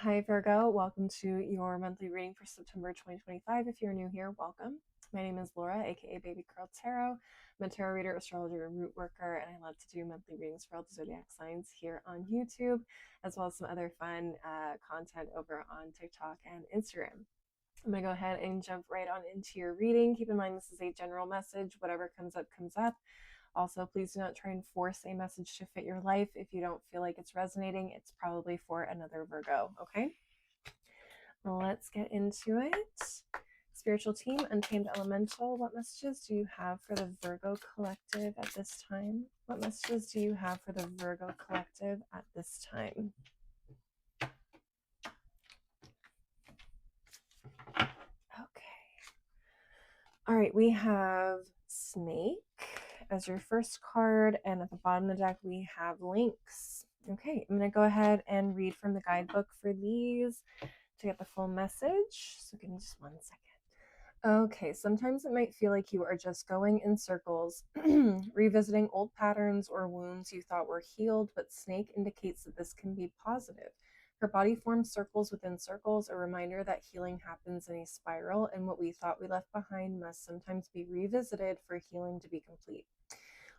Hi, Virgo. Welcome to your monthly reading for September 2025. If you're new here, welcome. My name is Laura, aka Baby Curl Tarot. I'm a tarot reader, astrologer, and root worker, and I love to do monthly readings for all the zodiac signs here on YouTube, as well as some other fun content over on TikTok and Instagram. I'm going to go ahead and jump right on into your reading. Keep in mind, this is a general message. Whatever comes up, comes up. Also, please do not try and force a message to fit your life. If you don't feel like it's resonating, it's probably for another Virgo, okay? Let's get into it. Spiritual team, Untamed Elemental, what messages do you have for the Virgo collective at this time? What messages do you have for the Virgo collective at this time? Okay. All right, we have Snake as your first card, and at the bottom of the deck, we have Lynx. Okay, I'm going to go ahead and read from the guidebook for these to get the full message. So give me just 1 second. Okay, sometimes it might feel like you are just going in circles, revisiting old patterns or wounds you thought were healed, but Snake indicates that this can be positive. Her body forms circles within circles, a reminder that healing happens in a spiral, and what we thought we left behind must sometimes be revisited for healing to be complete.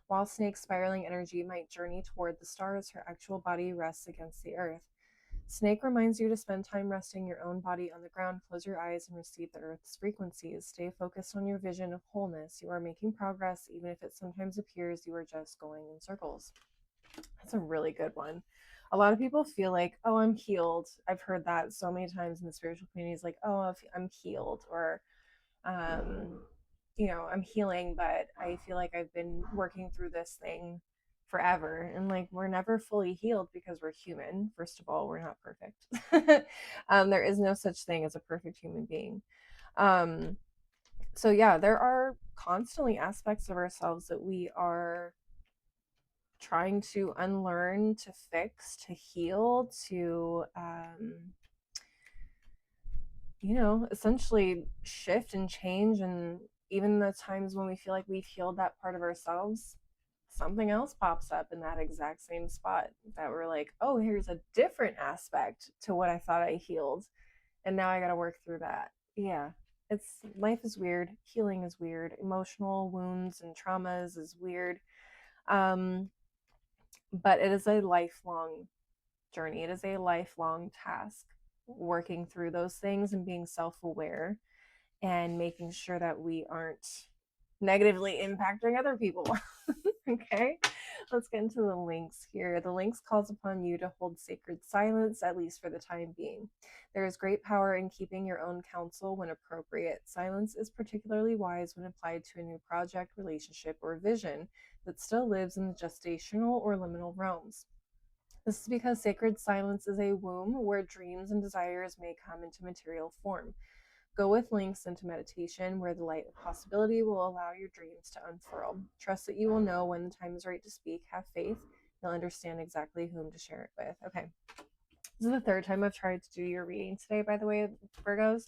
While Snake's spiraling energy might journey toward the stars, her actual body rests against the earth. Snake reminds you to spend time resting your own body on the ground. Close your eyes and receive the earth's frequencies. Stay focused on your vision of wholeness. You are making progress, even if it sometimes appears you are just going in circles. That's a really good one. A lot of people feel like, oh, I'm healed. I've heard that so many times in the spiritual communities, like, oh, I'm healed, or, I'm healing, but I feel like I've been working through this thing forever. And like, we're never fully healed because we're human. First of all, we're not perfect. There is no such thing as a perfect human being. So yeah, there are constantly aspects of ourselves that we are trying to unlearn, to fix, to heal, to essentially shift and change. And even the times when we feel like we've healed that part of ourselves, something else pops up in that exact same spot that we're like, oh, here's a different aspect to what I thought I healed, and now I got to work through that. Yeah, it's life is weird, healing is weird, emotional wounds and traumas is weird. But it is a lifelong journey. It is a lifelong task, working through those things and being self-aware and making sure that we aren't negatively impacting other people. Okay, let's get into the Lynx here. The Lynx calls upon you to hold sacred silence, at least for the time being. There is great power in keeping your own counsel when appropriate. Silence is particularly wise when applied to a new project, relationship, or vision that still lives in the gestational or liminal realms. This is because sacred silence is a womb where dreams and desires may come into material form. Go with Lynx into meditation, where the light of possibility will allow your dreams to unfurl. Trust that you will know when the time is right to speak. Have faith. You'll understand exactly whom to share it with. Okay. This is the third time I've tried to do your reading today, by the way, Virgos.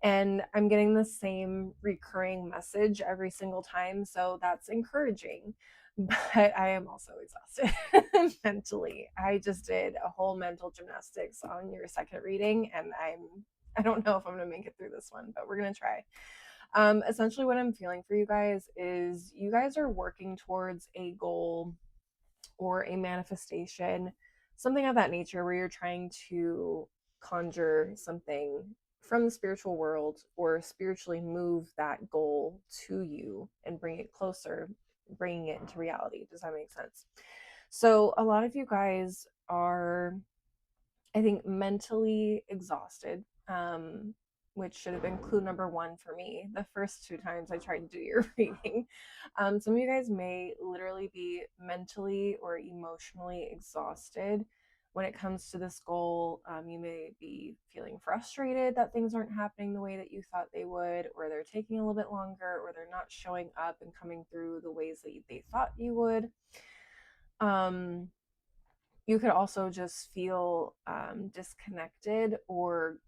And I'm getting the same recurring message every single time, so that's encouraging. But I am also exhausted mentally. I just did a whole mental gymnastics on your second reading, and I don't know if I'm gonna make it through this one, but we're gonna try. Essentially, what I'm feeling for you guys is you guys are working towards a goal or a manifestation, something of that nature, where you're trying to conjure something from the spiritual world or spiritually move that goal to you and bring it closer, bringing it into reality. Does that make sense? So, a lot of you guys are, I think, mentally exhausted, which should have been clue number one for me the first two times I tried to do your reading. Some of you guys may literally be mentally or emotionally exhausted when it comes to this goal. You may be feeling frustrated that things aren't happening the way that you thought they would, or they're taking a little bit longer, or they're not showing up and coming through the ways that they thought you would. You could also just feel disconnected or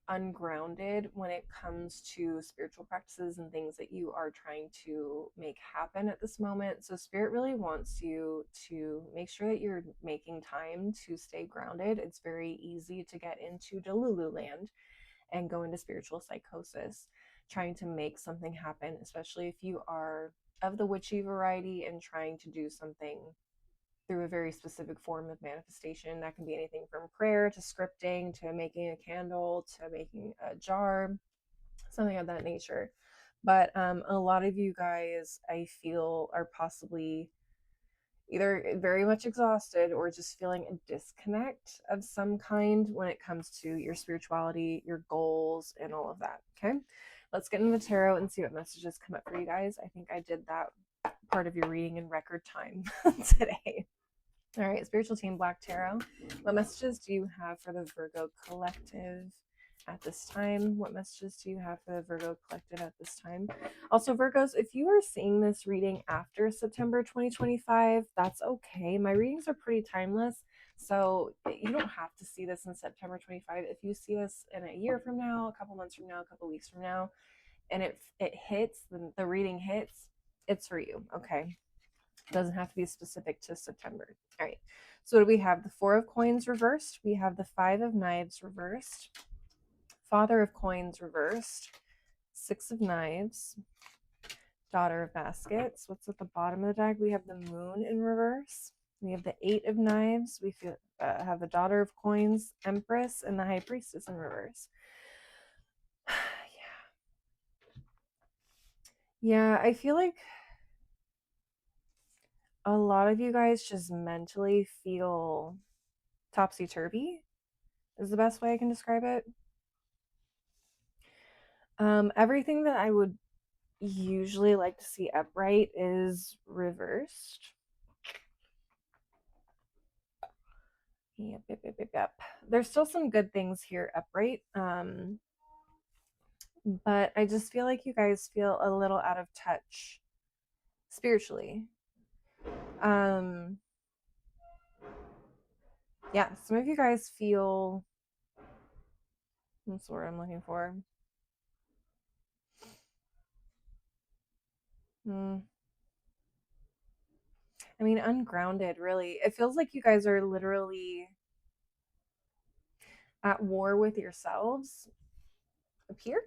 ungrounded when it comes to spiritual practices and things that you are trying to make happen at this moment. So, Spirit really wants you to make sure that you're making time to stay grounded. It's very easy to get into Delulu land and go into spiritual psychosis, trying to make something happen, especially if you are of the witchy variety and trying to do something through a very specific form of manifestation. That can be anything from prayer to scripting to making a candle to making a jar, something of that nature. But a lot of you guys, I feel, are possibly either very much exhausted or just feeling a disconnect of some kind when it comes to your spirituality, your goals, and all of that. Okay, let's get into the tarot and see what messages come up for you guys. I think I did that part of your reading in record time today. All right, spiritual team Black Tarot. What messages do you have for the Virgo collective at this time? What messages do you have for the Virgo collective at this time? Also, Virgos, if you are seeing this reading after September 2025, that's okay. My readings are pretty timeless, so you don't have to see this in September 25. If you see this in a year from now, a couple months from now, a couple weeks from now, and it hits, the reading hits, it's for you, okay? It doesn't have to be specific to September. All right. So what do we have? The Four of Coins reversed. We have the Five of Knives reversed. Father of Coins reversed. Six of Knives. Daughter of Baskets. What's at the bottom of the deck? We have the Moon in reverse. We have the Eight of Knives. We have the Daughter of Coins, Empress, and the High Priestess in reverse. Yeah, I feel like a lot of you guys just mentally feel topsy-turvy is the best way I can describe it. Everything that I would usually like to see upright is reversed. Yep. There's still some good things here upright. But I just feel like you guys feel a little out of touch spiritually. Yeah, some of you guys feel, what's the word I'm looking for? I mean, ungrounded, really. It feels like you guys are literally at war with yourselves up here.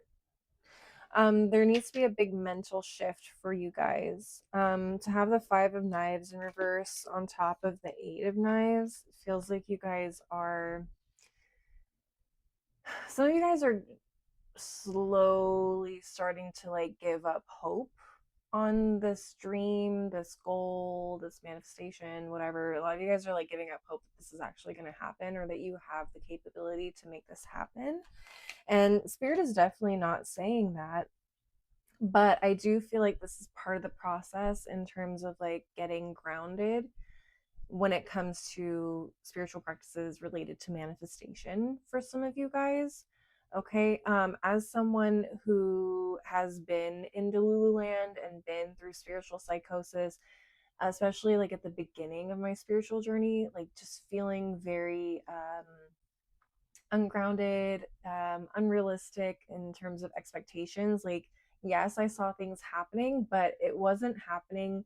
There needs to be a big mental shift for you guys. To have the Five of Knives in reverse on top of the Eight of Knives feels like you guys are, some of you guys are slowly starting to like give up hope on this dream, this goal, this manifestation, whatever. A lot of you guys are like giving up hope that this is actually going to happen or that you have the capability to make this happen. And Spirit is definitely not saying that, but I do feel like this is part of the process in terms of like getting grounded when it comes to spiritual practices related to manifestation for some of you guys. Okay, as someone who has been in Lululand and been through spiritual psychosis, especially like at the beginning of my spiritual journey, like just feeling very ungrounded, unrealistic in terms of expectations. Like, yes, I saw things happening, but it wasn't happening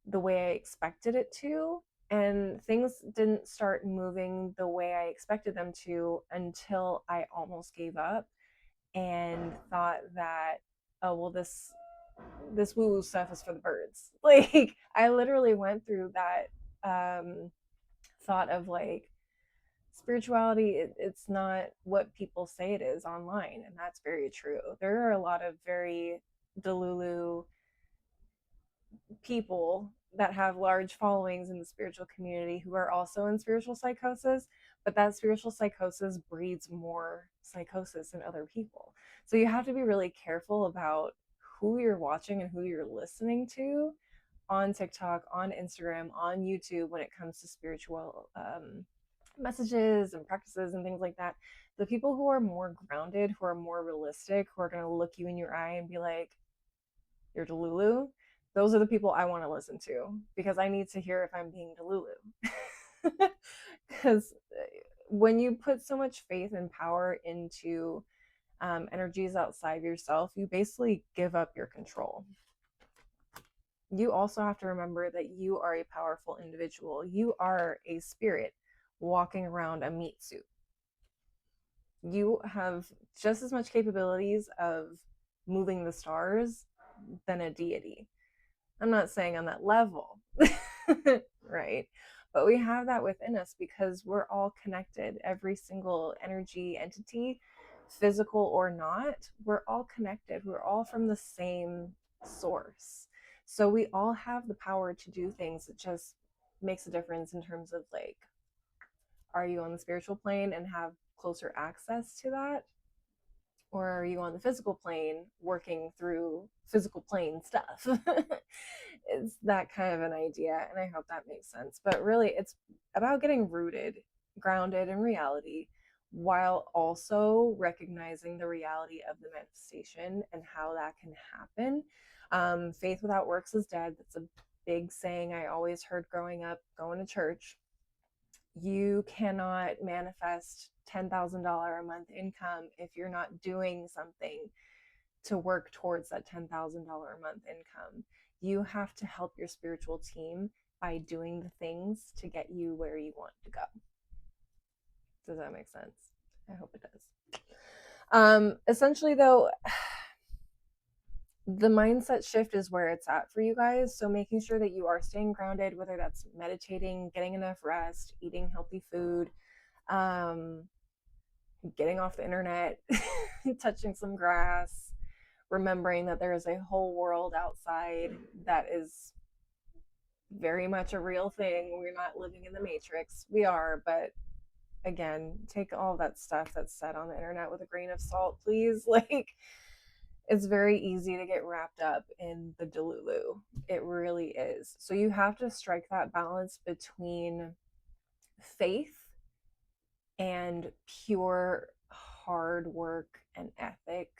the way I expected it to. And things didn't start moving the way I expected them to until I almost gave up and thought that, oh, well, this woo woo stuff is for the birds. Like, I literally went through that thought of like, spirituality, it's not what people say it is online, and that's very true. There are a lot of very delulu people that have large followings in the spiritual community who are also in spiritual psychosis, but that spiritual psychosis breeds more psychosis in other people. So you have to be really careful about who you're watching and who you're listening to on TikTok, on Instagram, on YouTube when it comes to spiritual messages and practices and things like that. The people who are more grounded, who are more realistic, who are going to look you in your eye and be like, you're Delulu, those are the people I want to listen to because I need to hear if I'm being Delulu. Because when you put so much faith and power into energies outside yourself, you basically give up your control. You also have to remember that you are a powerful individual. You are a spirit walking around a meat suit. You have just as much capabilities of moving the stars than a deity. I'm not saying on that level, right? But we have that within us because we're all connected. Every single energy entity, physical or not, we're all connected. We're all from the same source. So we all have the power to do things. It just makes a difference in terms of like, are you on the spiritual plane and have closer access to that? Or are you on the physical plane working through physical plane stuff? It's that kind of an idea, and I hope that makes sense. But really, it's about getting rooted, grounded in reality, while also recognizing the reality of the manifestation and how that can happen. Faith without works is dead. That's a big saying I always heard growing up, going to church. You cannot manifest $10,000 a month income if you're not doing something to work towards that $10,000 a month income. You have to help your spiritual team by doing the things to get you where you want to go. Does that make sense? I hope it does. Essentially, though, the mindset shift is where it's at for you guys. So making sure that you are staying grounded, whether that's meditating, getting enough rest, eating healthy food, getting off the internet, touching some grass, remembering that there is a whole world outside that is very much a real thing. We're not living in the matrix. We are, but again, take all that stuff that's said on the internet with a grain of salt, please. Like, it's very easy to get wrapped up in the delulu. It really is. So you have to strike that balance between faith and pure hard work and ethic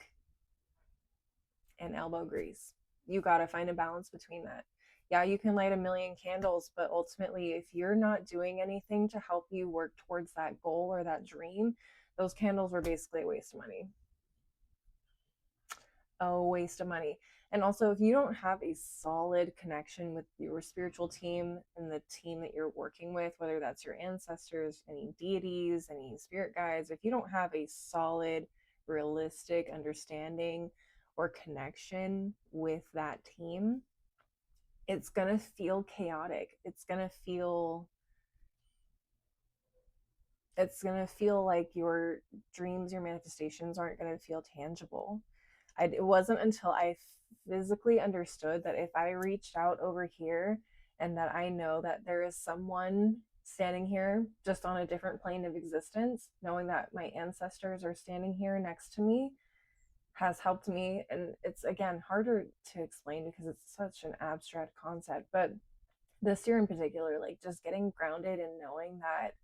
and elbow grease. You got to find a balance between that. Yeah, you can light a million candles, but ultimately, if you're not doing anything to help you work towards that goal or that dream, those candles were basically a waste of money. A waste of money. And also, if you don't have a solid connection with your spiritual team and the team that you're working with, whether that's your ancestors, any deities, any spirit guides, if you don't have a solid, realistic understanding or connection with that team, it's going to feel chaotic. It's going to feel like your dreams, your manifestations aren't going to feel tangible. It wasn't until I physically understood that if I reached out over here and that I know that there is someone standing here just on a different plane of existence, knowing that my ancestors are standing here next to me has helped me. And it's, again, harder to explain because it's such an abstract concept. But this year in particular, like just getting grounded and knowing that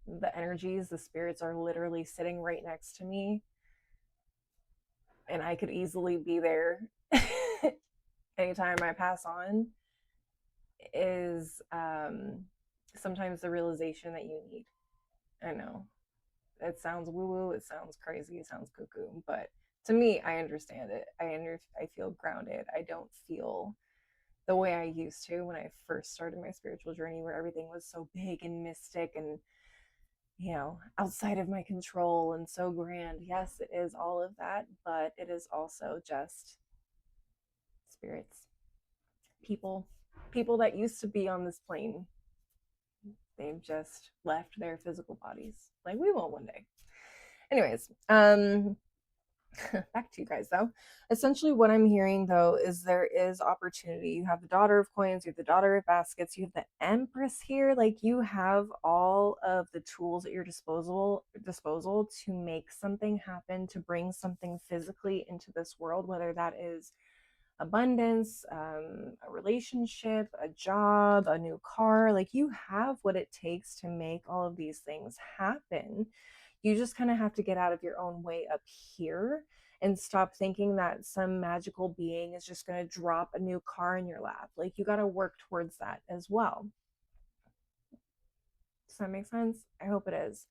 the energies, the spirits are literally sitting right next to me and I could easily be there anytime I pass on is sometimes the realization that you need. I know it sounds woo woo, it sounds crazy, it sounds cuckoo, but to me, I understand it. I feel grounded. I don't feel the way I used to when I first started my spiritual journey, where everything was so big and mystic and outside of my control and so grand. Yes, it is all of that, but it is also just spirits, people that used to be on this plane. They've just left their physical bodies. Like we will one day. Anyways, back to you guys though. Essentially what I'm hearing though is there is opportunity. You have the Daughter of Coins, you have the Daughter of Baskets, you have the Empress here. Like you have all of the tools at your disposal to make something happen, to bring something physically into this world, whether that is abundance, a relationship, a job, a new car. Like you have what it takes to make all of these things happen. You just kind of have to get out of your own way up here and stop thinking that some magical being is just going to drop a new car in your lap. Like you got to work towards that as well. Does that make sense? I hope it is.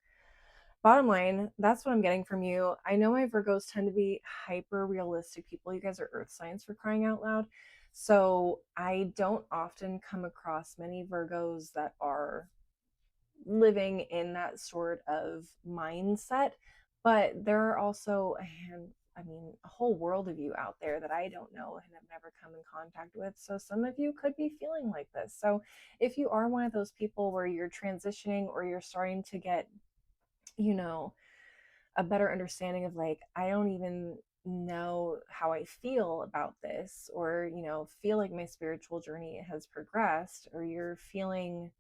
Bottom line, that's what I'm getting from you. I know my Virgos tend to be hyper realistic people. You guys are earth signs, for crying out loud. So I don't often come across many Virgos that are living in that sort of mindset. But there are also a whole world of you out there that I don't know and have never come in contact with. So some of you could be feeling like this. So if you are one of those people where you're transitioning or you're starting to get, you know, a better understanding of like, I don't even know how I feel about this, or, feel like my spiritual journey has progressed, or you're feeling,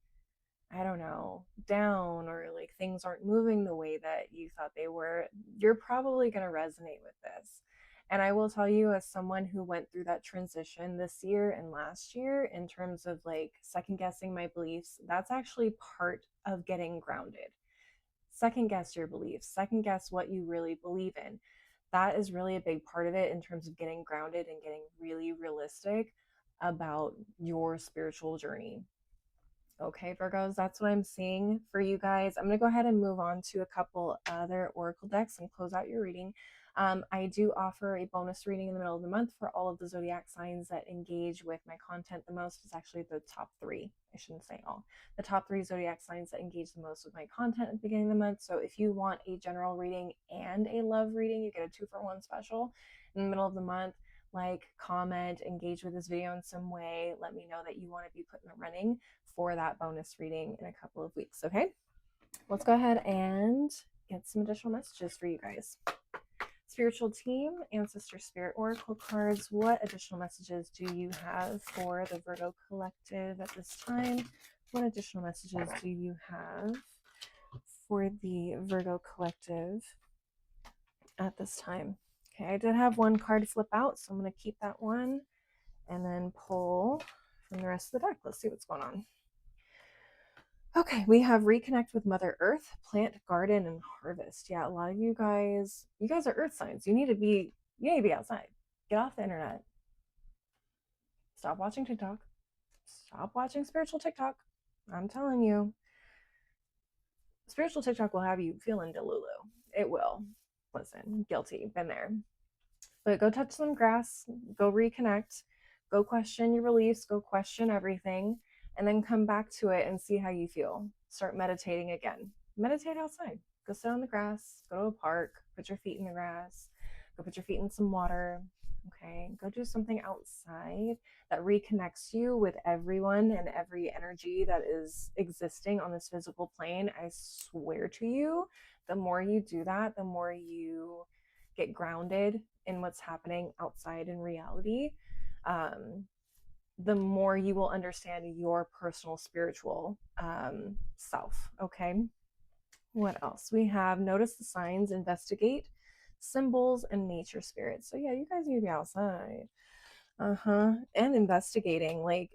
I don't know, down, or like things aren't moving the way that you thought they were, you're probably going to resonate with this. And I will tell you, as someone who went through that transition this year and last year, in terms of like second guessing my beliefs, that's actually part of getting grounded. Second guess your beliefs, second guess what you really believe in. That is really a big part of it in terms of getting grounded and getting really realistic about your spiritual journey. Okay, Virgos, that's what I'm seeing for you guys. I'm going to go ahead and move on to a couple other oracle decks and close out your reading. I do offer a bonus reading in the middle of the month for all of the zodiac signs that engage with my content the most. It's actually the top three. I shouldn't say all. The top three zodiac signs that engage the most with my content at the beginning of the month. So if you want a general reading and a love reading, you get a 2-for-1 special in the middle of the month. Like, comment, engage with this video in some way. Let me know that you want to be put in the running for that bonus reading in a couple of weeks. Okay, let's go ahead and get some additional messages for you guys. Spiritual team, ancestor spirit oracle cards, what additional messages do you have for the Virgo collective at this time? What additional messages do you have for the Virgo collective at this time? Okay, I did have one card flip out, so I'm going to keep that one and then pull from the rest of the deck. Let's see what's going on. Okay, we have reconnect with Mother Earth, plant, garden, and harvest. Yeah, a lot of you guys are earth signs. You need to be outside. Get off the internet. Stop watching TikTok. Stop watching spiritual TikTok. I'm telling you. Spiritual TikTok will have you feeling delulu. It will. Listen, guilty. Been there. But go touch some grass, go reconnect, go question your beliefs, go question everything, and then come back to it and see how you feel. Start meditating again. Meditate outside. Go sit on the grass, go to a park, put your feet in the grass, go put your feet in some water. Okay, go do something outside that reconnects you with everyone and every energy that is existing on this physical plane. I swear to you, the more you do that, the more you get grounded in what's happening outside in reality, the more you will understand your personal spiritual self. Okay. What else? We have notice the signs, investigate, symbols, and nature spirits. So yeah, you guys need to be outside. And investigating, like,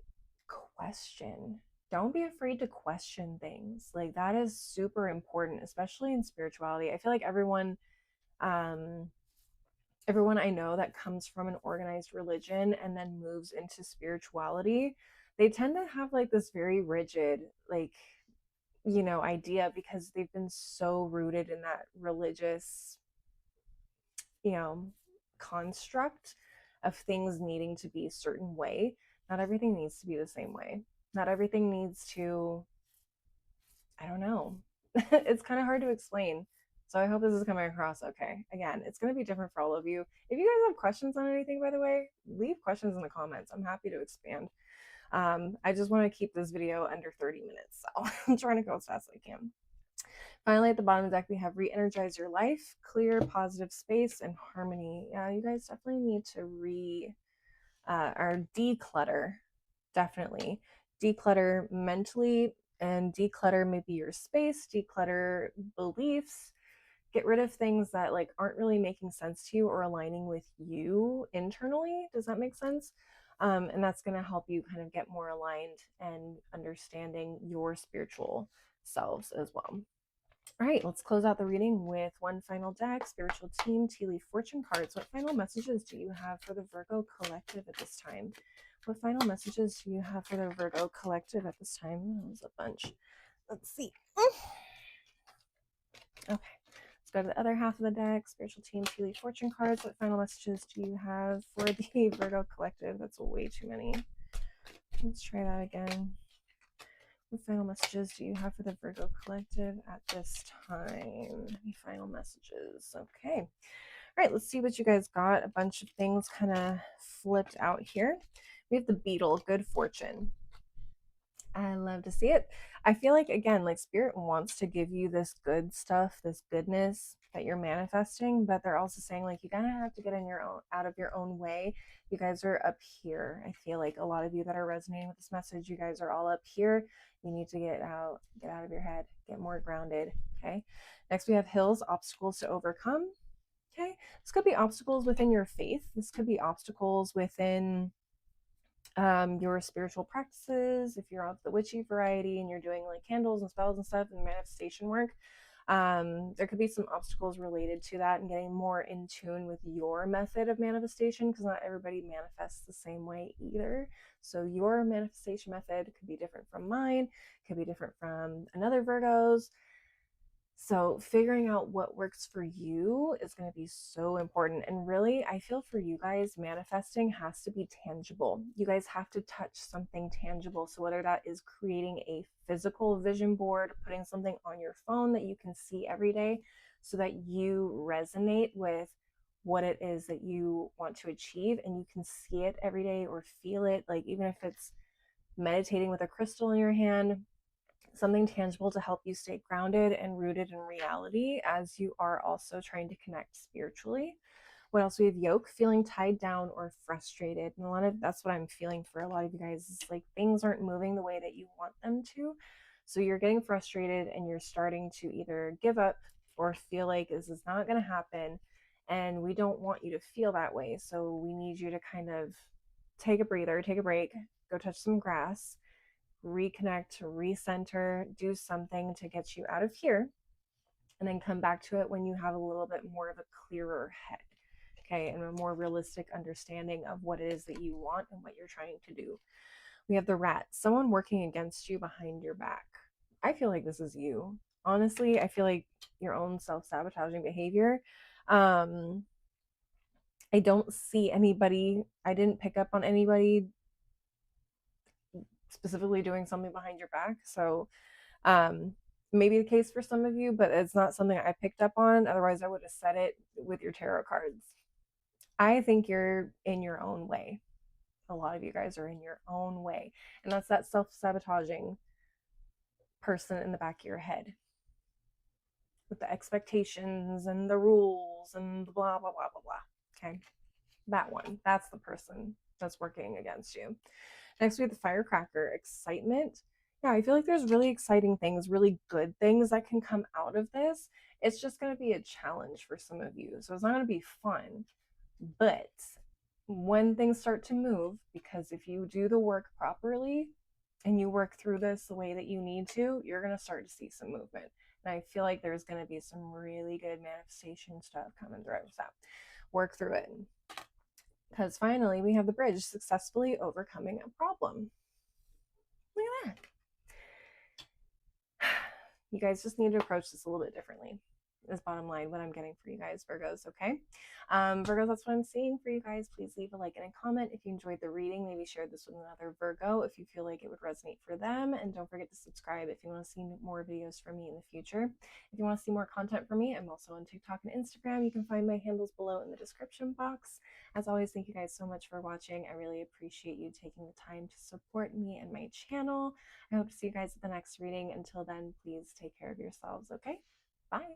question. Don't be afraid to question things. Like, that is super important, especially in spirituality. I feel like everyone I know that comes from an organized religion and then moves into spirituality, they tend to have like this very rigid, like, idea, because they've been so rooted in that religious, you know, construct of things needing to be a certain way. Not everything needs to be the same way. Not everything needs to, I don't know. It's kind of hard to explain. So I hope this is coming across okay. Again, it's going to be different for all of you. If you guys have questions on anything, by the way, leave questions in the comments. I'm happy to expand. I just want to keep this video under 30 minutes, so I'm trying to go as fast as I can. Finally, at the bottom of the deck, we have re-energize your life, clear, positive space, and harmony. Yeah, you guys definitely need to or declutter. Definitely declutter mentally, and declutter maybe your space, declutter beliefs, get rid of things that like aren't really making sense to you or aligning with you internally. Does that make sense? And that's going to help you kind of get more aligned and understanding your spiritual selves as well. All right, let's close out the reading with one final deck, Spiritual Team Tea Leaf Fortune cards. What final messages do you have for the Virgo collective at this time? What final messages do you have for the Virgo collective at this time? That was a bunch. Let's see. Okay. Let's go to the other half of the deck. Spiritual team, tea leaf, fortune cards. What final messages do you have for the Virgo collective? That's way too many. Let's try that again. What final messages do you have for the Virgo collective at this time? Any final messages? Okay. All right, let's see what you guys got. A bunch of things kind of flipped out here. We have the beetle, good fortune. I love to see it. I feel like, again, like spirit wants to give you this good stuff, this goodness that you're manifesting, but they're also saying like you kind of have to get in your own out of your own way. You guys are up here. I feel like a lot of you that are resonating with this message, you guys are all up here. You need to get out of your head, get more grounded. Okay. Next we have hills, obstacles to overcome. Okay. This could be obstacles within your faith. This could be obstacles within your spiritual practices. If you're of the witchy variety and you're doing like candles and spells and stuff and manifestation work, there could be some obstacles related to that and getting more in tune with your method of manifestation, because not everybody manifests the same way either. So your manifestation method could be different from mine, could be different from another Virgo's. So figuring out what works for you is going to be so important. And really, I feel for you guys, manifesting has to be tangible. You guys have to touch something tangible. So whether that is creating a physical vision board, putting something on your phone that you can see every day so that you resonate with what it is that you want to achieve and you can see it every day or feel it, like even if it's meditating with a crystal in your hand, something tangible to help you stay grounded and rooted in reality as you are also trying to connect spiritually. What else? We have yoke, feeling tied down or frustrated. And a lot of that's what I'm feeling for a lot of you guys is like things aren't moving the way that you want them to. So you're getting frustrated and you're starting to either give up or feel like this is not going to happen. And we don't want you to feel that way. So we need you to kind of take a breather, take a break, go touch some grass, reconnect, recenter, do something to get you out of here, and then come back to it when you have a little bit more of a clearer head, okay, and a more realistic understanding of what it is that you want and what you're trying to do. We have the rat, someone working against you behind your back. I feel like this is you. Honestly, I feel like your own self-sabotaging behavior. I don't see anybody, I didn't pick up on anybody specifically doing something behind your back. So maybe the case for some of you, but it's not something I picked up on. Otherwise, I would have said it with your tarot cards. I think you're in your own way. A lot of you guys are in your own way. And that's that self sabotaging person in the back of your head with the expectations and the rules and the blah, blah, blah, blah, blah. Okay. That one. That's the person that's working against you. Next, we have the firecracker, excitement. Yeah, I feel like there's really exciting things, really good things that can come out of this. It's just going to be a challenge for some of you. So it's not going to be fun. But when things start to move, because if you do the work properly and you work through this the way that you need to, you're going to start to see some movement. And I feel like there's going to be some really good manifestation stuff coming through. So work through it. Because finally, we have the bridge, successfully overcoming a problem. Look at that. You guys just need to approach this a little bit differently. Is bottom line what I'm getting for you guys, Virgos, okay? Virgos, that's what I'm seeing for you guys. Please leave a like and a comment if you enjoyed the reading. Maybe share this with another Virgo if you feel like it would resonate for them. And don't forget to subscribe if you want to see more videos from me in the future. If you want to see more content from me, I'm also on TikTok and Instagram. You can find my handles below in the description box. As always, thank you guys so much for watching. I really appreciate you taking the time to support me and my channel. I hope to see you guys at the next reading. Until then, please take care of yourselves, okay? Bye.